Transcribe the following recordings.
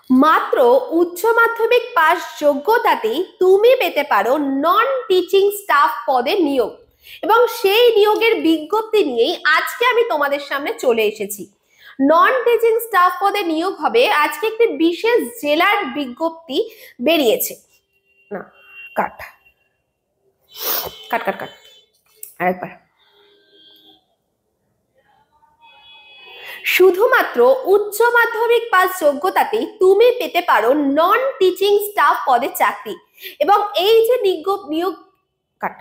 মাত্র উচ্চ মাধ্যমিক পাস যোগ্যতাতেই তুমি পেতে পারো নন টিচিং স্টাফ পদে নিয়োগ, এবং সেই নিয়োগের বিজ্ঞপ্তি নিয়েই আজকে আমি তোমাদের সামনে চলে এসেছি। নন টিচিং স্টাফ পদে নিয়োগ হবে। আজকে একটি বিশেষ জেলার বিজ্ঞপ্তি বেরিয়েছে। না, কাট কাট কাট কাট আরেকবার। শুধুমাত্র উচ্চ মাধ্যমিক পাস যোগ্যতাতেই তুমি পেতে পারো নন টিচিং স্টাফ পদে চাকরি, এবং এই যে নিয়োগ কাট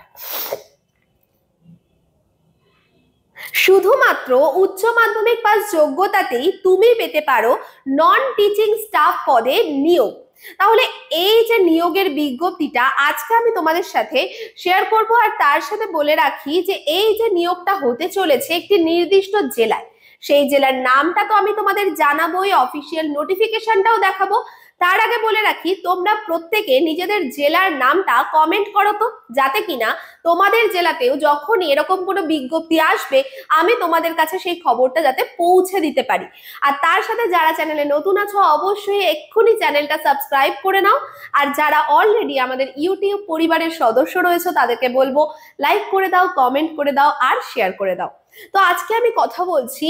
শুধুমাত্র উচ্চ মাধ্যমিক পাস যোগ্যতাতেই তুমি পেতে পারো নন টিচিং স্টাফ পদে নিয়োগ। তাহলে এই যে নিয়োগের বিজ্ঞপ্তিটা আজকে আমি তোমাদের সাথে শেয়ার করব, আর তার সাথে বলে রাখি যে এই যে নিয়োগটা হতে চলেছে একটি নির্দিষ্ট জেলায়। সেই জেলার নামটা তো আমি তোমাদের জানাবোই, অফিসিয়াল নোটিফিকেশনটাও দেখাবো। তার আগে বলে রাখি, তোমরা প্রত্যেকে নিজেদের জেলার নামটা কমেন্ট করো তো, যাতে কিনা তোমাদের জেলাতেও যখনই এরকম কোনো বিজ্ঞপ্তি আসবে আমি তোমাদের কাছে সেই খবরটা যাতে পৌঁছে দিতে পারি। আর তার সাথে যারা চ্যানেলে নতুন আছো অবশ্যই এক্ষুনি চ্যানেলটা সাবস্ক্রাইব করে নাও, আর যারা অলরেডি আমাদের ইউটিউব পরিবারের সদস্য রয়েছে তাদেরকে বলবো লাইক করে দাও, কমেন্ট করে দাও আর শেয়ার করে দাও। তো আজকে আমি কথা বলছি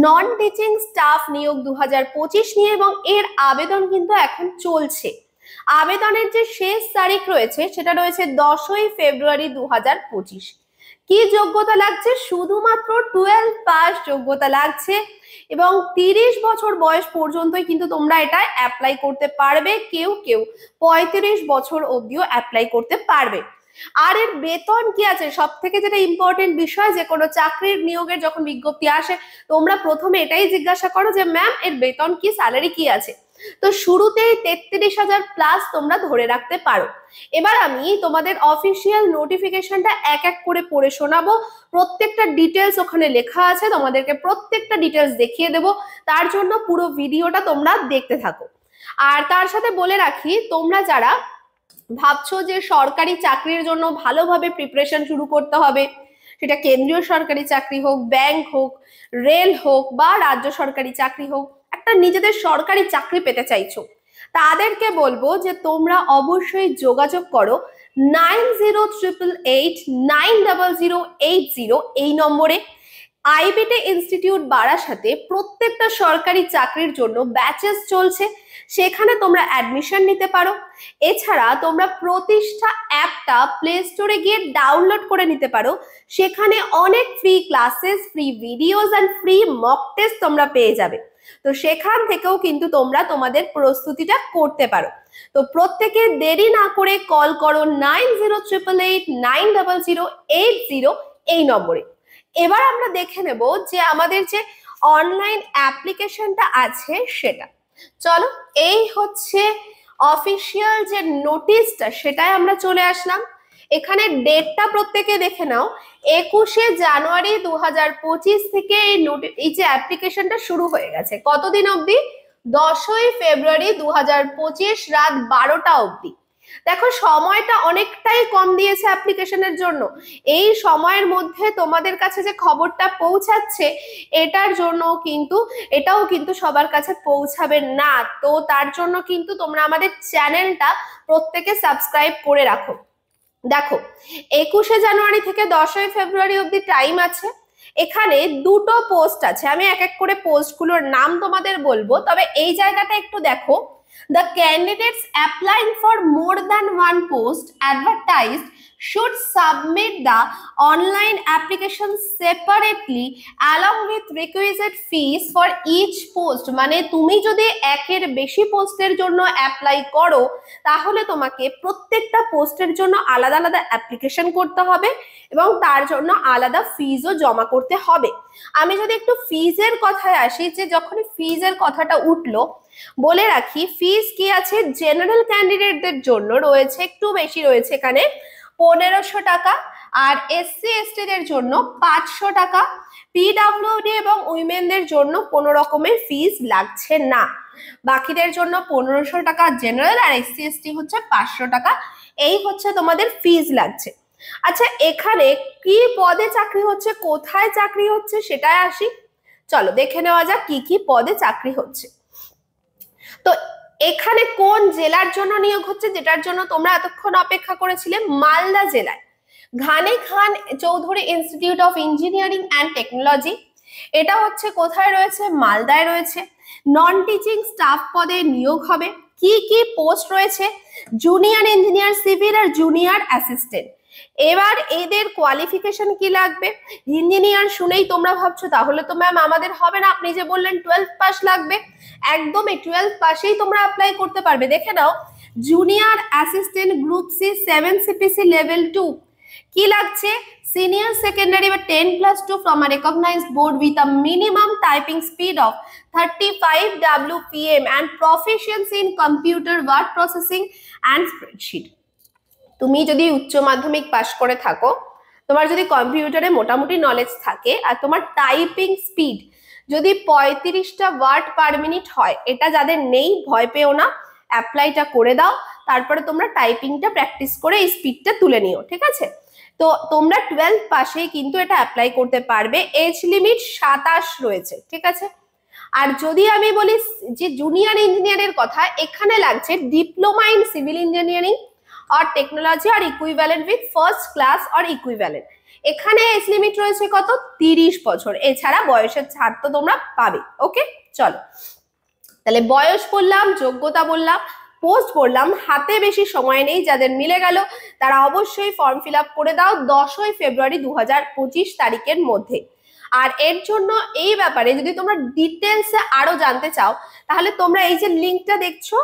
নন টিচিং স্টাফ নিয়োগ 2025 নিয়ে, এবং এর আবেদন কিন্তু এখন চলছে। আবেদনের যে শেষ তারিখ রয়েছে সেটা রয়েছে 10ই ফেব্রুয়ারি 2025। কি যোগ্যতা লাগছে? শুধুমাত্র 12 পাস যোগ্যতা লাগছে, এবং 30 বছর বয়স পর্যন্তই কিন্তু তোমরা এটা অ্যাপ্লাই করতে পারবে। কেউ কেউ 35 বছর অবধিও অ্যাপ্লাই করতে পারবে। আর এর বেতন কি আছে? সব থেকে যেটা ইম্পর্টেন্ট বিষয়, যে কোনো চাকরির নিয়োগের যখন বিজ্ঞপ্তি আসে তোমরা প্রথমে এটাই জিজ্ঞাসা করো যে ম্যাম এর বেতন কি, স্যালারি কি আছে। তো শুরুতেই 33,000 প্লাস তোমরা ধরে রাখতে পারো। এবার আমি তোমাদের অফিসিয়াল নোটিফিকেশনটা এক এক করে পড়ে শোনাবো। প্রত্যেকটা ডিটেলস ওখানে লেখা আছে, তোমাদেরকে প্রত্যেকটা ডিটেলস দেখিয়ে দেবো। তার জন্য পুরো ভিডিওটা তোমরা দেখতে থাকো। আর তার সাথে বলে রাখি, তোমরা যারা ভাবছো যে সরকারি চাকরির জন্য ভালোভাবে প্রিপারেশন শুরু করতে হবে, সেটা কেন্দ্রীয় সরকারি চাকরি হোক, ব্যাংক হোক, রেল হোক বা রাজ্য সরকারি চাকরি হোক, একটা নিজেদের সরকারি চাকরি পেতে চাইছো, তাদেরকে বলবো যে তোমরা অবশ্যই যোগাযোগ করো 9088890080 এই নম্বরে। আইবিটি ইনস্টিটিউট বারাসাতে প্রত্যেকটা সরকারি চাকরির জন্য ব্যাচেস চলছে, সেখানে তোমরা অ্যাডমিশন নিতে পারো। এছাড়া তোমরা প্রতিষ্ঠা অ্যাপটা প্লে স্টোরে গিয়ে ডাউনলোড করে নিতে পারো। সেখানে অনেক free classes, free videos and free mock test তোমরা পেয়ে যাবে। তো সেখান থেকেও কিন্তু তোমরা তোমাদের প্রস্তুতিটা করতে পারো। তো প্রত্যেকে দেরি না করে কল করো 9088890080 এই নম্বরে। এবার আমরা দেখে নেব যে আমাদের যে অনলাইন অ্যাপ্লিকেশনটা আছে সেটা। চলো, এই হচ্ছে অফিসিয়াল যে নোটিশটা, সেটাই আমরা চলে আসলাম। এখানে ডেটটা প্রত্যেকে দেখে নাও, 21শে জানুয়ারি 2025 থেকে এই যে অ্যাপ্লিকেশনটা শুরু হয়ে গেছে। কতদিন অবধি? 10ই ফেব্রুয়ারি 2025 রাত 12টা অবধি। দেখো সময়টা অনেকটাই কম দিয়েছে অ্যাপ্লিকেশনের জন্য। এই সময়ের মধ্যে তোমাদের কাছে যে খবরটা পৌঁছাচ্ছে এটাও কিন্তু সবার কাছে পৌঁছাবে না। তো তার জন্য কিন্তু তোমরা আমাদের চ্যানেলটা প্রত্যেকে সাবস্ক্রাইব করে রাখো। দেখো, 21শে জানুয়ারি থেকে 10ই ফেব্রুয়ারি অবধি টাইম আছে। এখানে দুটো পোস্ট আছে, আমি এক এক করে পোস্টগুলোর নাম তোমাদের বলবো, তবে এই জায়গাটা একটু দেখো। The candidates applying for more than one post advertised should submit the online application separately along with requisite fees for each post। মানে তুমি যদি একের বেশি পোস্টের জন্য অ্যাপ্লাই করো তাহলে তোমাকে প্রত্যেকটা পোস্টের জন্য আলাদা আলাদা অ্যাপ্লিকেশন করতে হবে, এবং তার জন্য আলাদা ফিজও জমা করতে হবে। আমি যদি একটু ফিজের কথায় আসি, যে যখন ফিজের কথাটা উঠলো, বলে রাখি ফিজ কি আছে। জেনারেল ক্যান্ডিডেটদের জন্য রয়েছে একটু বেশি, রয়েছে এখানে 1500 টাকা, আর এসসি এসটি দের জন্য 500 টাকা। পিডব্লিউডি এবং উইমেনদের জন্য কোনো রকমের ফিজ লাগছে না। বাকিদের জন্য 1500 টাকা জেনারেল, আর এসসি এসটি হচ্ছে 500 টাকা। এই হচ্ছে তোমাদের ফিজ লাগছে। আচ্ছা, এখানে কি পদে চাকরি হচ্ছে, কোথায় চাকরি হচ্ছে সেটাই আসি। চলো দেখে নেওয়া যাক কি কি পদে চাকরি হচ্ছে। তো এখানে কোন জেলার জন্য নিয়োগ হচ্ছে, যেটার জন্য তোমরা এতক্ষণ অপেক্ষা করেছিলে? মালদা জেলায় Ghani Khan Choudhury institute of engineering and technology. এটা হচ্ছে কোথায় রয়েছে? মালদায় রয়েছে। নন টিচিং স্টাফ পদে নিয়োগ হবে। কি কি পোস্ট রয়েছে? জুনিয়র ইঞ্জিনিয়ার সিভিল আর জুনিয়র অ্যাসিস্ট্যান্ট। এবার এদের কোয়ালিফিকেশন কি লাগবে? ইঞ্জিনিয়ার শুনেই তোমরা ভাবছো তাহলে তো ম্যাম আমাদের হবে না, আপনি যে বললেন 12 পাস লাগবে। একদমই 12 পাশেই তোমরা অ্যাপ্লাই করতে পারবে। দেখে নাও, junior assistant group C 7 CPC level 2 কি লাগছে? সিনিয়র সেকেন্ডারি বা 10+2 from a recognized board with a minimum typing speed of 35 WPM and proficiency in computer word processing and spreadsheet। তুমি যদি উচ্চ মাধ্যমিক পাশ করে থাকো, তোমার যদি কম্পিউটারে মোটামুটি নলেজ থাকে, আর তোমার টাইপিং স্পিড যদি 35টা ওয়ার্ড পার মিনিট হয়, এটা যাদের নেই ভয় পেও না, অ্যাপ্লাইটা করে দাও। তারপরে তোমরা টাইপিংটা প্র্যাকটিস করে এই স্পিডটা তুলে নিও, ঠিক আছে? তো তোমরা 12 পাশেই কিন্তু এটা অ্যাপ্লাই করতে পারবে। এজ লিমিট 27 রয়েছে, ঠিক আছে? আর যদি আমি বলি যে জুনিয়র ইঞ্জিনিয়ারের কথা, এখানে লাগছে diploma in civil engineering or technology or equivalent with first class or equivalent। এখানে এজ লিমিট রয়েছে কত? 30 বছর। এছাড়া বয়সের ছাড় তো তোমরা পাবে। ওকে, চলো তাহলে বয়স বললাম, যোগ্যতা বললাম, পোস্ট বললাম। হাতে বেশি সময় নেই, যাদের মিলে গেল তারা অবশ্যই ফর্ম ফিল আপ করে দাও 10ই ফেব্রুয়ারি 2025 তারিখের মধ্যে। আর এর জন্য এই ব্যাপারে যদি তোমরা ডিটেলসে আরো জানতে চাও, তাহলে তোমরা এই যে লিঙ্কটা দেখছো,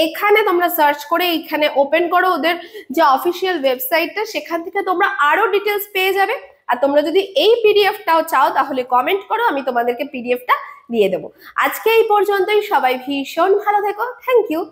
এখানে তোমরা সার্চ করে এইখানে ওপেন করো ওদের যে অফিসিয়াল ওয়েবসাইটটা, সেখান থেকে তোমরা আরো ডিটেলস পেয়ে যাবে। আর তোমরা যদি এই পিডিএফটাও চাও তাহলে কমেন্ট করো, আমি তোমাদেরকে পিডিএফটা দিয়ে দেবো। আজকে এই পর্যন্তই। সবাই ভীষণ ভালো থেকো। Thank you.